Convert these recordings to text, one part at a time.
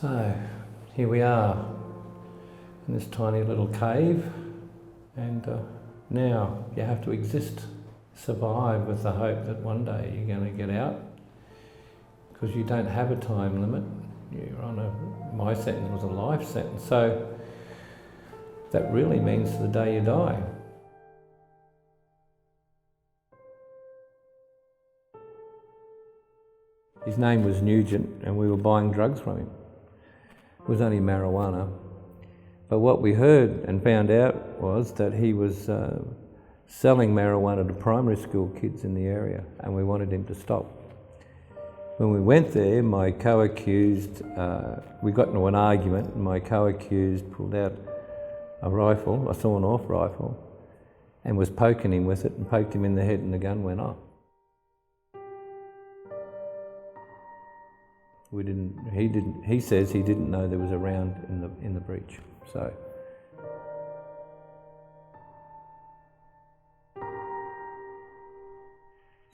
So here we are in this tiny little cave, and now you have to exist, survive with the hope that one day you're going to get out, because you don't have a time limit. You're on my sentence was a life sentence, so that really means the day you die. His name was Nugent, and we were buying drugs from him. It was only marijuana. But what we heard and found out was that he was selling marijuana to primary school kids in the area, and we wanted him to stop. When we went there, my co-accused, we got into an argument, and my co-accused pulled out a rifle, a sawn-off rifle, and was poking him with it, and poked him in the head, and the gun went off. He says he didn't know there was a round in the breech.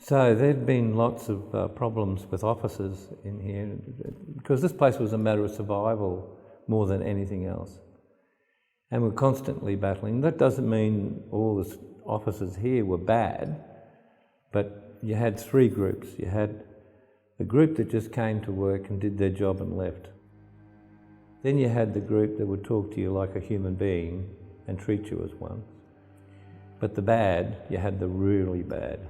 So there'd been lots of problems with officers in here, because this place was a matter of survival more than anything else. And we're constantly battling. That doesn't mean all the officers here were bad, but you had three groups. You had the group that just came to work and did their job and left. Then you had the group that would talk to you like a human being and treat you as one. But the bad, you had the really bad.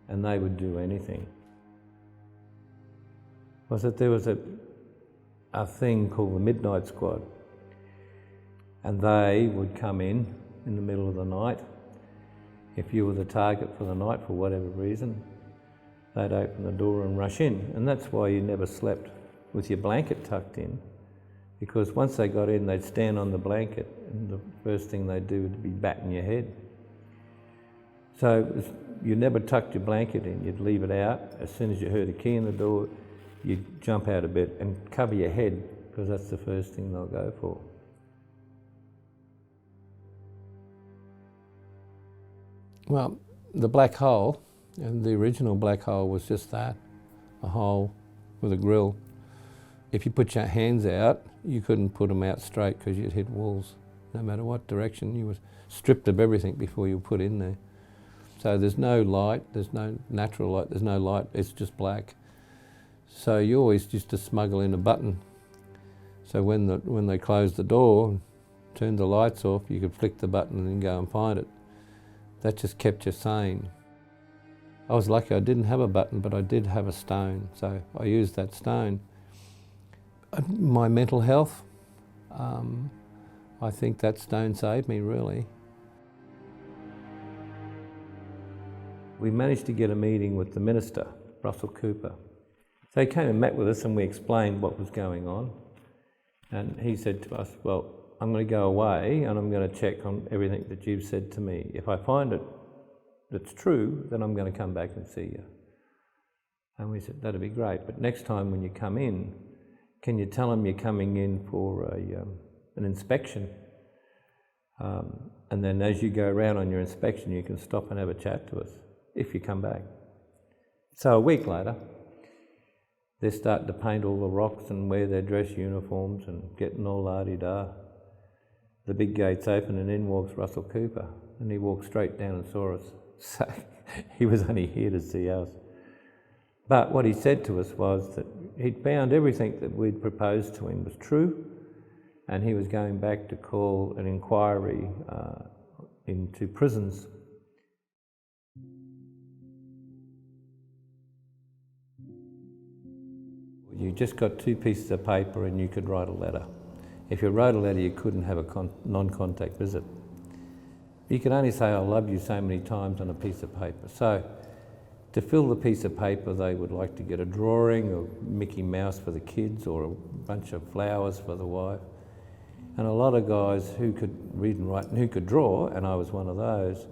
And they would do anything. Was that there was a thing called the Midnight Squad, and they would come in the middle of the night. If you were the target for the night for whatever reason, they'd open the door and rush in. And that's why you never slept with your blanket tucked in, because once they got in, they'd stand on the blanket, and the first thing they'd do would be batting your head. So you never tucked your blanket in, you'd leave it out. As soon as you heard a key in the door, you'd jump out of bed and cover your head, because that's the first thing they'll go for. Well, the black hole, and the original black hole was just that, a hole with a grill. If you put your hands out, you couldn't put them out straight because you'd hit walls. No matter what direction, you were stripped of everything before you were put in there. So there's no light, there's no natural light, there's no light, it's just black. So you always used to smuggle in a button. So when they closed the door, turned the lights off, you could flick the button and go and find it. That just kept you sane. I was lucky I didn't have a button, but I did have a stone, so I used that stone. My mental health, I think that stone saved me, really. We managed to get a meeting with the minister, Russell Cooper. So he came and met with us, and we explained what was going on. And he said to us, well, I'm going to go away and I'm going to check on everything that you've said to me. If I find it that's true, then I'm going to come back and see you. And we said, that'd be great, but next time when you come in, can you tell them you're coming in for an inspection? And then as you go around on your inspection, you can stop and have a chat to us, if you come back. So a week later, they're starting to paint all the rocks and wear their dress uniforms and getting all la-di-da. The big gates open and in walks Russell Cooper, and he walked straight down and saw us. So he was only here to see us. But what he said to us was that he'd found everything that we'd proposed to him was true, and he was going back to call an inquiry into prisons. You just got two pieces of paper and you could write a letter. If you wrote a letter, you couldn't have a non-contact visit. You could only say, I love you so many times on a piece of paper. So to fill the piece of paper, they would like to get a drawing of Mickey Mouse for the kids or a bunch of flowers for the wife. And a lot of guys who could read and write and who could draw, and I was one of those,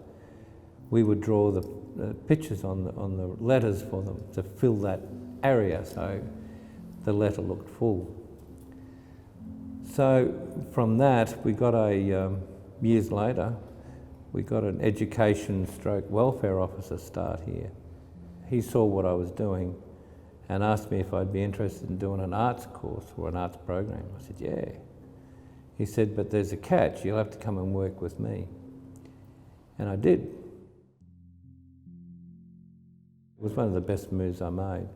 we would draw the pictures on the letters for them to fill that area so the letter looked full. So from that, we got years later, we got an education stroke welfare officer start here. He saw what I was doing and asked me if I'd be interested in doing an arts course or an arts program. I said, yeah. He said, but there's a catch, you'll have to come and work with me. And I did. It was one of the best moves I made.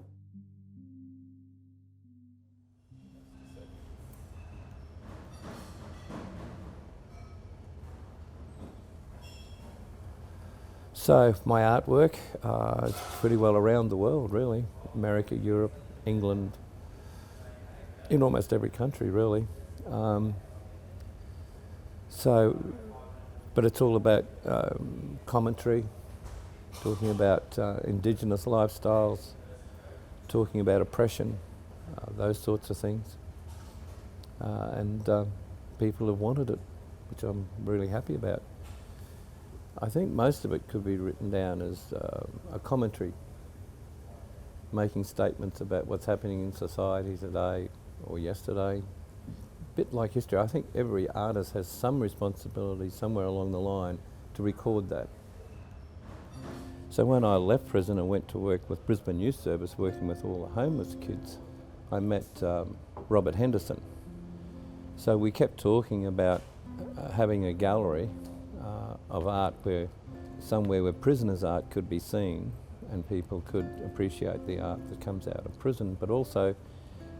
So my artwork is pretty well around the world, really. America, Europe, England, in almost every country, really. But it's all about commentary, talking about Indigenous lifestyles, talking about oppression, those sorts of things. And people have wanted it, which I'm really happy about. I think most of it could be written down as a commentary, making statements about what's happening in society today or yesterday. A bit like history. I think every artist has some responsibility somewhere along the line to record that. So when I left prison and went to work with Brisbane Youth Service, working with all the homeless kids, I met Robert Henderson. So we kept talking about having a gallery of art somewhere where prisoners' art could be seen and people could appreciate the art that comes out of prison, but also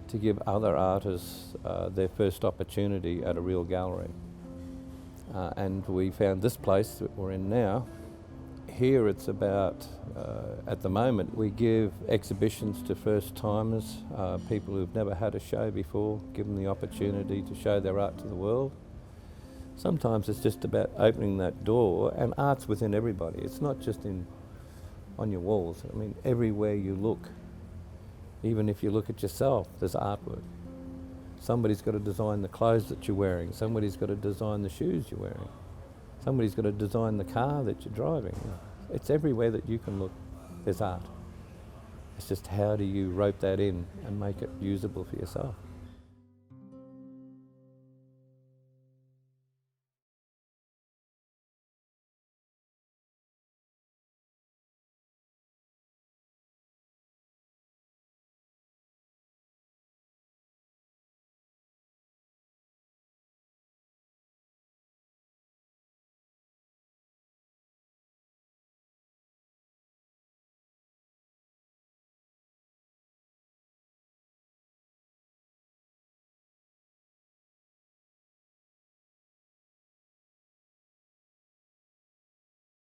to give other artists their first opportunity at a real gallery. And we found this place that we're in now. Here it's about, at the moment, we give exhibitions to first-timers, people who've never had a show before, give them the opportunity to show their art to the world. Sometimes it's just about opening that door, and art's within everybody. It's not just on your walls. I mean, everywhere you look, even if you look at yourself, there's artwork. Somebody's got to design the clothes that you're wearing. Somebody's got to design the shoes you're wearing. Somebody's got to design the car that you're driving. It's everywhere that you can look, there's art. It's just how do you rope that in and make it usable for yourself.